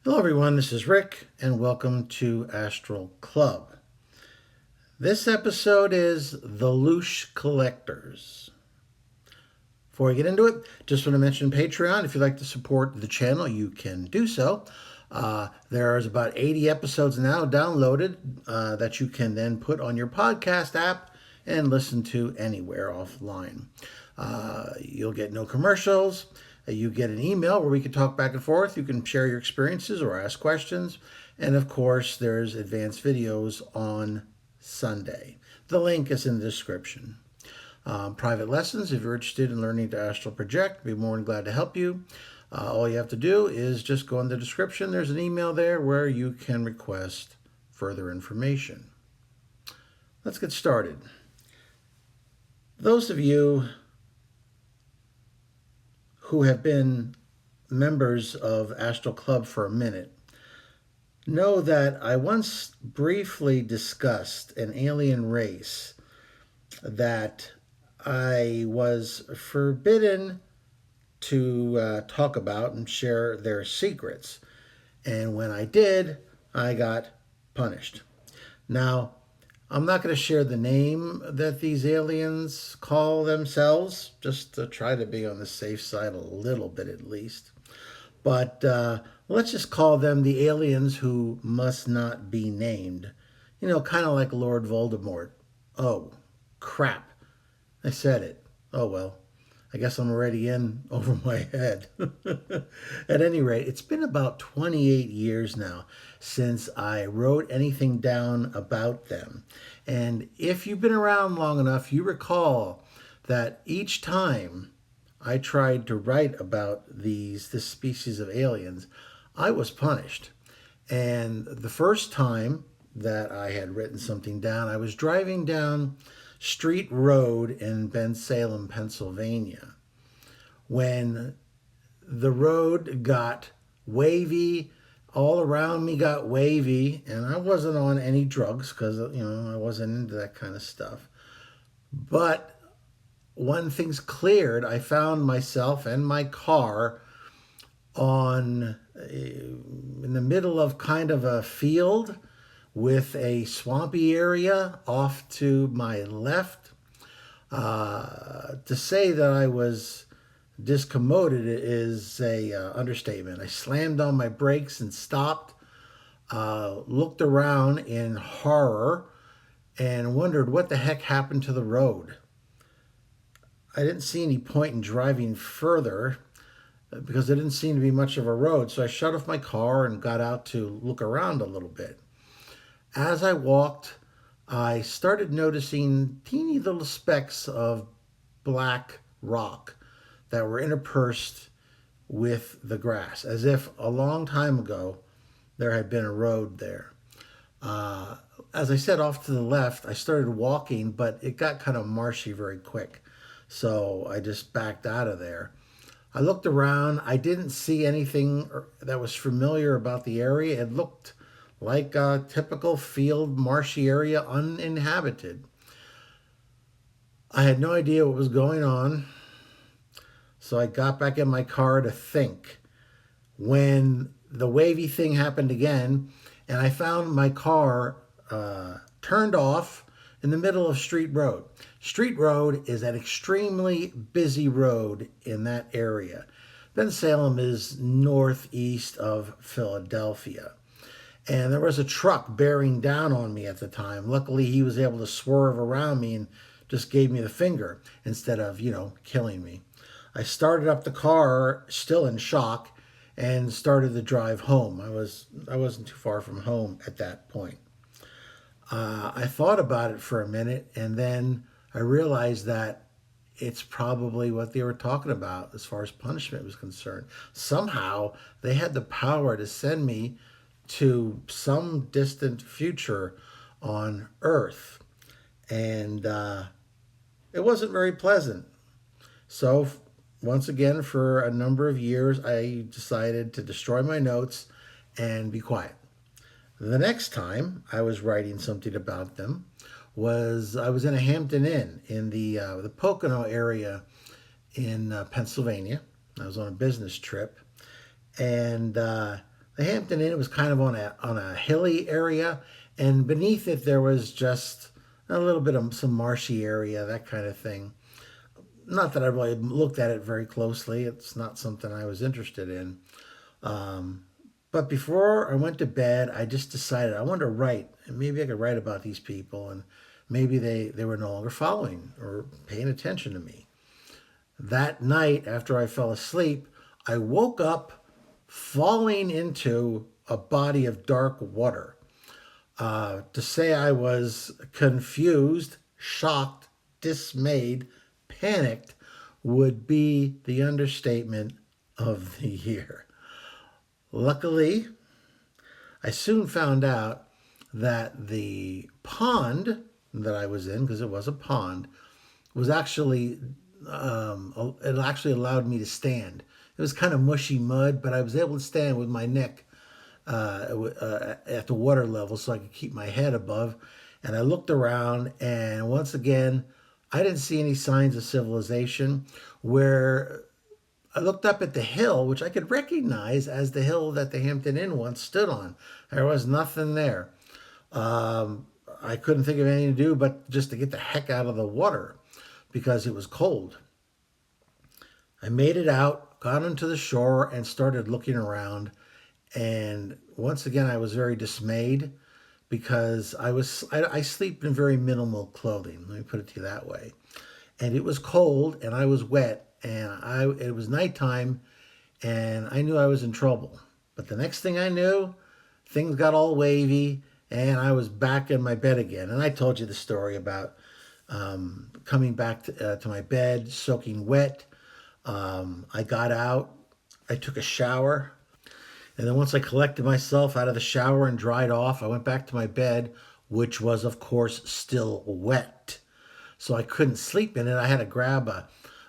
Hello, everyone. This is Rick, and welcome to Astral Club. This episode is The Loosh Collectors. Before I get into it, just want to mention Patreon. If you'd like to support the channel, you can do so. There's about 80 episodes now downloaded that you can then put on your podcast app and listen to anywhere offline. You'll get no commercials. You get an email where we can talk back and forth. You can share your experiences or ask questions. And of course, there's advanced videos on Sunday. The link is in the description. Private lessons, if you're interested in learning to astral project, I'd be more than glad to help you. All you have to do is just go in the description. There's an email there where you can request further information. Let's get started. Those of you who have been members of Astral Club for a minute know that I once briefly discussed an alien race that I was forbidden to talk about and share their secrets. And when I did, I got punished. Now, I'm not going to share the name that these aliens call themselves, just to try to be on the safe side a little bit at least. But let's just call them the aliens who must not be named. You know, kind of like Lord Voldemort. Oh, crap. I said it. Oh, well. I guess I'm already in over my head. At any rate, it's been about 28 years now since I wrote anything down about them. And if you've been around long enough, you recall that each time I tried to write about this species of aliens, I was punished. And the first time that I had written something down, I was driving down Street Road in Bensalem, Pennsylvania, when the road got wavy, all around me got wavy, and I wasn't on any drugs because, I wasn't into that kind of stuff. But when things cleared, I found myself and my car in the middle of kind of a field with a swampy area off to my left. To say that I was discommoded is a understatement. I slammed on my brakes and stopped, looked around in horror, and wondered what the heck happened to the road. I didn't see any point in driving further because there didn't seem to be much of a road, so I shut off my car and got out to look around a little bit. As I walked, I started noticing teeny little specks of black rock that were interspersed with the grass, as if a long time ago there had been a road there. As I said, off to the left, I started walking, but it got kind of marshy very quick, so I just backed out of there. I looked around. I didn't see anything that was familiar about the area. It looked like a typical field, marshy area, uninhabited. I had no idea what was going on, so I got back in my car to think. When the wavy thing happened again, and I found my car turned off in the middle of Street Road. Street Road is an extremely busy road in that area. Bensalem is northeast of Philadelphia. And there was a truck bearing down on me at the time. Luckily, he was able to swerve around me and just gave me the finger instead of, killing me. I started up the car, still in shock, and started the drive home. I wasn't too far from home at that point. I thought about it for a minute, and then I realized that it's probably what they were talking about as far as punishment was concerned. Somehow they had the power to send me to some distant future on Earth, and it wasn't very pleasant. So once again, for a number of years, I decided to destroy my notes and be quiet. The next time I was writing something about them was I was in a Hampton Inn in the Pocono area in Pennsylvania. I was on a business trip, and The Hampton Inn was kind of on a hilly area, and beneath it there was just a little bit of some marshy area, that kind of thing. Not that I really looked at it very closely. It's not something I was interested in. Um, but before I went to bed, I just decided I wanted to write, and maybe I could write about these people, and maybe they were no longer following or paying attention to me. That night, after I fell asleep, I woke up falling into a body of dark water. To say I was confused, shocked, dismayed, panicked would be the understatement of the year. Luckily, I soon found out that the pond that I was in, because it was a pond, was actually it actually allowed me to stand. It was kind of mushy mud, but I was able to stand with my neck at the water level so I could keep my head above. And I looked around, and once again, I didn't see any signs of civilization. Where I looked up at the hill, which I could recognize as the hill that the Hampton Inn once stood on. There was nothing there. I couldn't think of anything to do but just to get the heck out of the water because it was cold. I made it out, got onto the shore, and started looking around. And once again, I was very dismayed because I sleep in very minimal clothing. Let me put it to you that way. And it was cold, and I was wet, and it was nighttime, and I knew I was in trouble. But the next thing I knew, things got all wavy, and I was back in my bed again. And I told you the story about coming back to my bed, soaking wet. I got out, I took a shower, and then once I collected myself out of the shower and dried off, I went back to my bed, which was, of course, still wet. So I couldn't sleep in it. I had to grab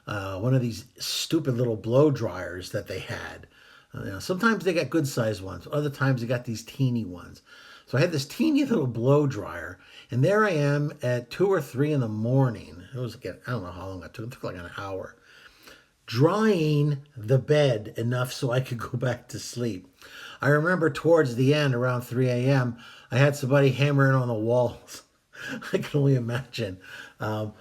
one of these stupid little blow dryers that they had. Sometimes they got good sized ones. Other times they got these teeny ones. So I had this teeny little blow dryer, and there I am at 2 or 3 in the morning. It was, again, I don't know how long it took. It took like an hour. Drying the bed enough so I could go back to sleep. I remember towards the end, around 3 a.m., I had somebody hammering on the walls. I can only imagine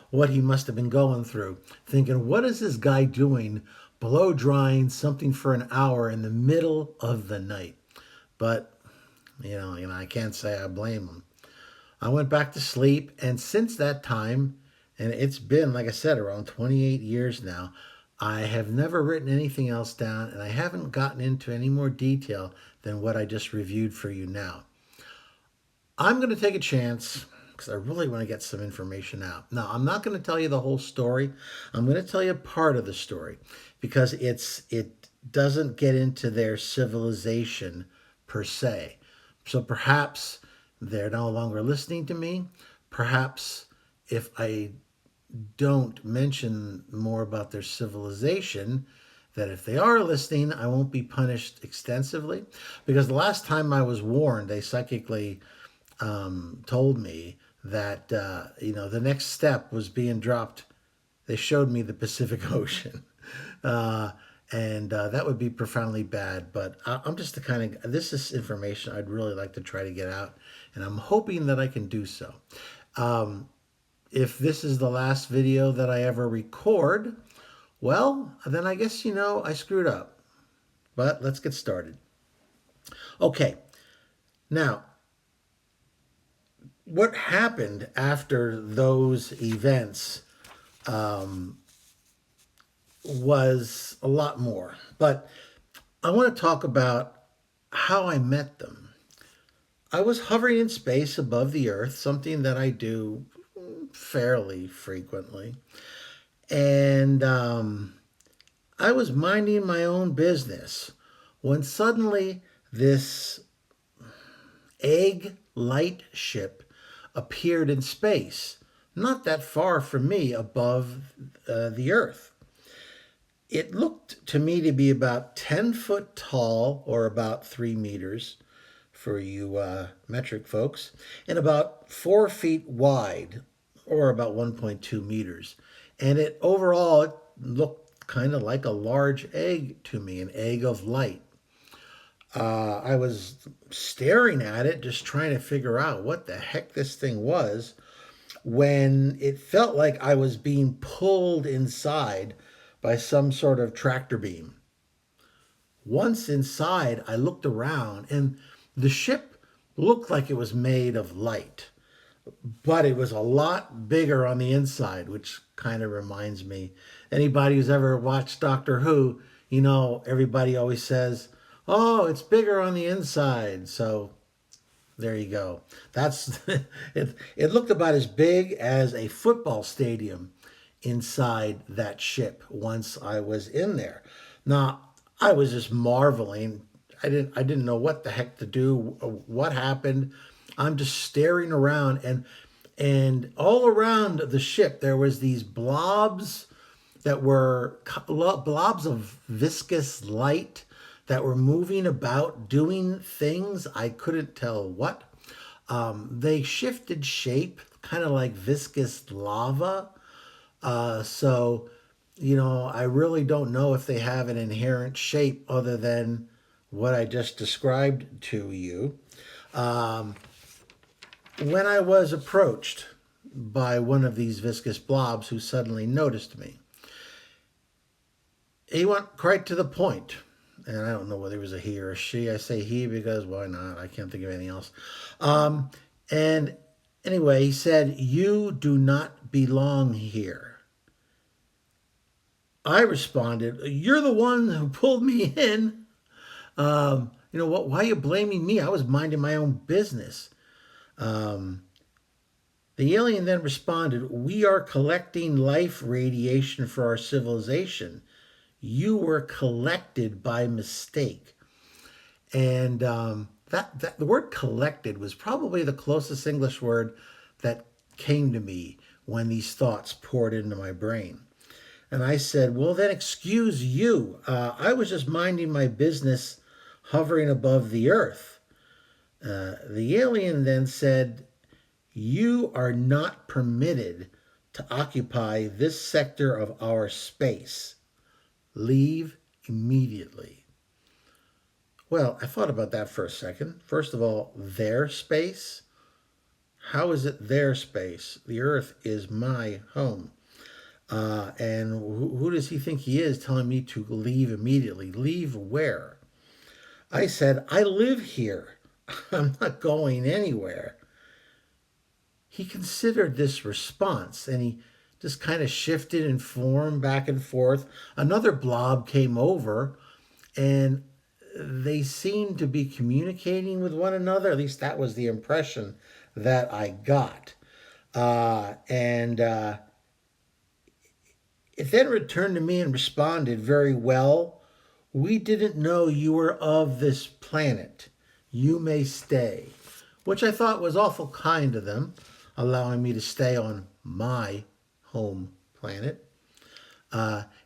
what he must have been going through, thinking, what is this guy doing blow drying something for an hour in the middle of the night? But, I can't say I blame him. I went back to sleep, and since that time, and it's been, like I said, around 28 years now, I have never written anything else down, and I haven't gotten into any more detail than what I just reviewed for you now. I'm going to take a chance because I really want to get some information out. Now, I'm not going to tell you the whole story. I'm going to tell you part of the story because it doesn't get into their civilization per se. So perhaps they're no longer listening to me. Perhaps if I don't mention more about their civilization, that if they are listening, I won't be punished extensively. Because the last time I was warned, they psychically told me that the next step was being dropped. They showed me the Pacific Ocean, and that would be profoundly bad. But I'm just the kind of this is information I'd really like to try to get out, and I'm hoping that I can do so. If this is the last video that I ever record, well, then I guess I screwed up. But let's get started. Okay, now, what happened after those events was a lot more. But I want to talk about how I met them. I was hovering in space above the Earth, something that I do fairly frequently. And I was minding my own business when suddenly this egg light ship appeared in space, not that far from me above the Earth. It looked to me to be about 10 foot tall, or about 3 meters for you metric folks, and about 4 feet wide, or about 1.2 meters. And it overall it looked kind of like a large egg to me, an egg of light. I was staring at it, just trying to figure out what the heck this thing was, when it felt like I was being pulled inside by some sort of tractor beam. Once inside, I looked around, and the ship looked like it was made of light, but it was a lot bigger on the inside, which kind of reminds me, anybody who's ever watched Doctor Who, everybody always says, "Oh, it's bigger on the inside." So there you go. That's it. It looked about as big as a football stadium inside that ship once I was in there. Now, I was just marveling. I didn't know what the heck to do, what happened. I'm just staring around, and all around the ship there was these blobs that were blobs of viscous light that were moving about, doing things. I couldn't tell what. They shifted shape, kind of like viscous lava. So, I really don't know if they have an inherent shape other than what I just described to you. Um, when I was approached by one of these viscous blobs who suddenly noticed me, he went right to the point. And I don't know whether it was a he or a she. I say he because why not? I can't think of anything else. And anyway, he said, "You do not belong here." I responded, "You're the one who pulled me in. What? Why are you blaming me? I was minding my own business." Um, the alien then responded, "We are collecting life radiation for our civilization. You were collected by mistake." And that the word "collected" was probably the closest English word that came to me when these thoughts poured into my brain. And I said, "Well, then excuse you. I was just minding my business hovering above the earth." The alien then said, "You are not permitted to occupy this sector of our space. Leave immediately." Well, I thought about that for a second. First of all, their space? How is it their space? The earth is my home. And who does he think he is telling me to leave immediately? Leave where? I said, "I live here. I'm not going anywhere." He considered this response, and he just kind of shifted in form back and forth. Another blob came over, and they seemed to be communicating with one another. At least that was the impression that I got. And It then returned to me and responded very well. "We didn't know you were of this planet. You may stay." Which I thought was awful kind of them, allowing me to stay on my home planet.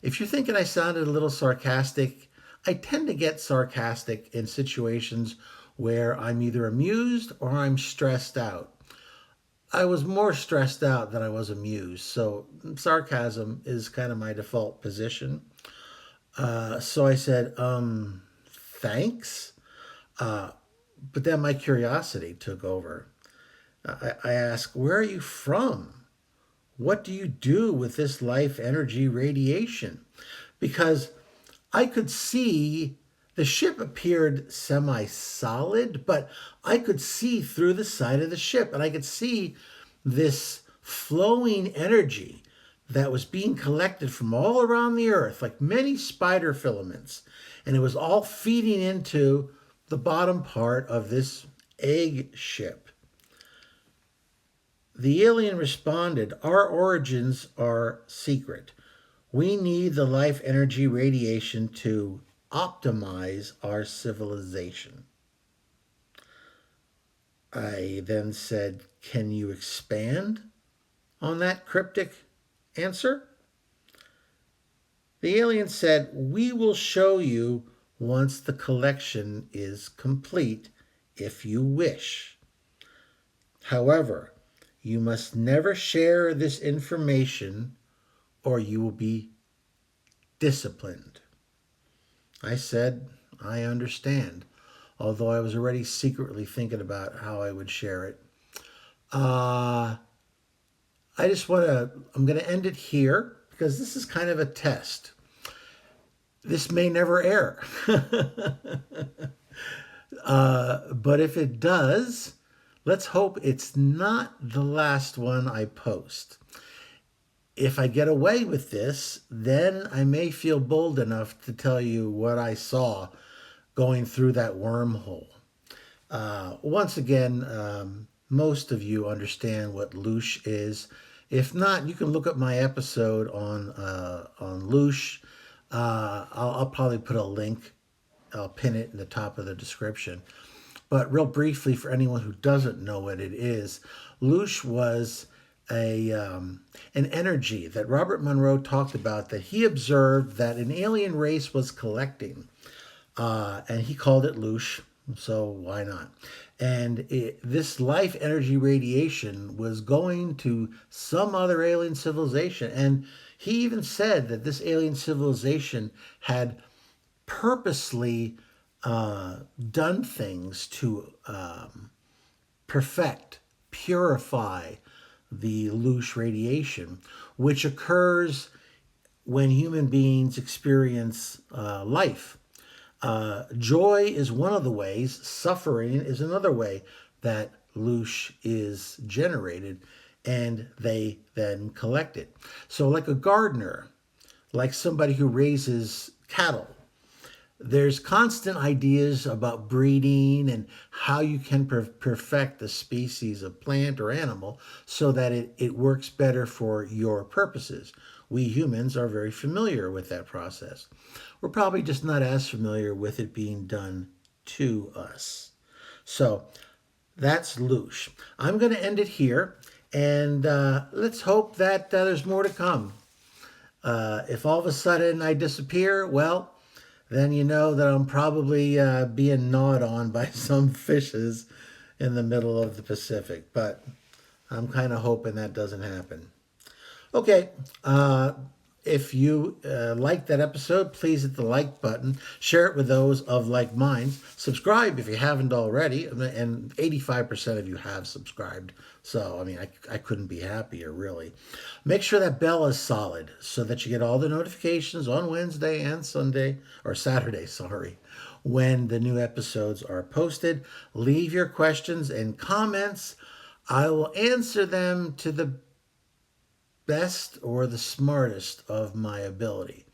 If you're thinking I sounded a little sarcastic, I tend to get sarcastic in situations where I'm either amused or I'm stressed out. I was more stressed out than I was amused, so sarcasm is kind of my default position. So I said, "Thanks." Uh, but then my curiosity took over. I asked, "Where are you from? What do you do with this life energy radiation?" Because I could see the ship appeared semi solid, but I could see through the side of the ship and I could see this flowing energy that was being collected from all around the earth, like many spider filaments. And it was all feeding into the bottom part of this egg ship. The alien responded, "Our origins are secret. We need the life energy radiation to optimize our civilization." I then said, "Can you expand on that cryptic answer?" The alien said, "We will show you once the collection is complete, if you wish. However, you must never share this information or you will be disciplined." I said, "I understand." although I was already secretly thinking about how I would share it. Uh, I'm going to end it here because this is kind of a test. This may never air. But if it does, let's hope it's not the last one I post. If I get away with this, then I may feel bold enough to tell you what I saw going through that wormhole. Once again, most of you understand what Loosh is. If not, you can look up my episode on Loosh. I'll probably put a link. I'll pin it in the top of the description. But real briefly, for anyone who doesn't know what it is, Loosh was an energy that Robert Monroe talked about, that he observed that an alien race was collecting, and he called it Loosh. So why not? And this life energy radiation was going to some other alien civilization, and he even said that this alien civilization had purposely done things to perfect, purify the Loosh radiation, which occurs when human beings experience life. Joy is one of the ways, suffering is another way that Loosh is generated, and they then collect it. So like a gardener, like somebody who raises cattle, there's constant ideas about breeding and how you can perfect the species of plant or animal so that it works better for your purposes. We humans are very familiar with that process. We're probably just not as familiar with it being done to us. So that's Loosh. I'm going to end it here, and let's hope that there's more to come. If all of a sudden I disappear, well, then you know that I'm probably being gnawed on by some fishes in the middle of the Pacific. But I'm kind of hoping that doesn't happen. Okay, if you liked that episode, please hit the like button. Share it with those of like minds. Subscribe if you haven't already, and 85% of you have subscribed. So, I mean, I couldn't be happier, really. Make sure that bell is solid so that you get all the notifications on Wednesday and Sunday, or Saturday, sorry, when the new episodes are posted. Leave your questions and comments. I will answer them to the best or the smartest of my ability,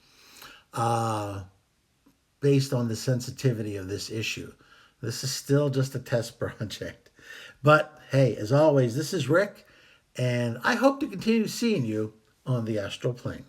based on the sensitivity of this issue. This is still just a test project. But hey, as always, this is Rick, and I hope to continue seeing you on the astral plane.